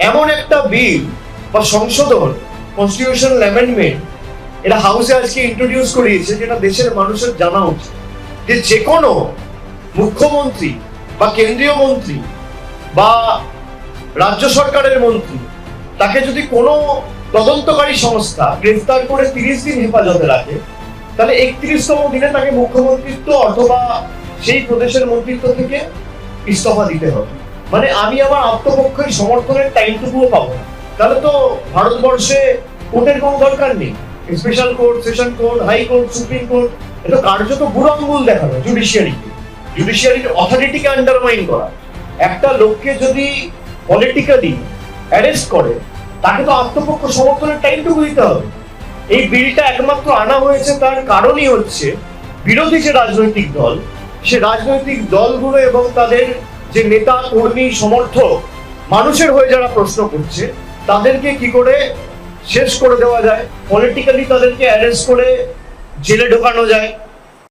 এমন একটা বিল বা সংশোধন, কনস্টিটিউশনাল অ্যামেন্ডমেন্ট এটা হাউসে আজকে ইন্ট্রোডিউস করিয়েছে, যেটা দেশের মানুষের জানা উচিত যে যে কোনো মুখ্যমন্ত্রী বা কেন্দ্রীয় মন্ত্রী বা রাজ্য সরকারের মন্ত্রী, তাকে যদি কোনো তদন্তকারী সংস্থা গ্রেফতার করে 30 দিন হেফাজতে রাখে, তাহলে 31তম দিনে তাকে মুখ্যমন্ত্রিত্ব অথবা সেই প্রদেশের মন্ত্রিত্ব থেকে ইস্তফা দিতে হবে। মানে আমি আমার আত্মপক্ষের সমর্থনের টাইমটুকুও পাবো না। তাহলে তো ভারতবর্ষে কোর্টের কোনো দরকার নেই। Special court, session court, high court, supreme court, এটা কার্যত বুড়ো আঙ্গুল দেখানো জুডিশিয়ারির অথরিটিকে আন্ডারমাইন করা। একটা লোককে যদি পলিটিক্যালি অ্যারেস্ট করে, তাকে তো আত্মপক্ষ সমর্থনের টাইমটুকু দিতে হবে। এই বিলটা একমাত্র আনা হয়েছে তার কারণই হচ্ছে বিরোধী যে রাজনৈতিক দল, সে রাজনৈতিক দলগুলো এবং তাদের যে নেতা কর্মী সমর্থক মানুষের হয়ে যারা প্রশ্ন করছে, তাদেরকে কি করে শেষ করে দেওয়া যায়, পলিটিক্যালি তাদেরকে অ্যারেস্ট করে জেলে ঢোকানো যায়।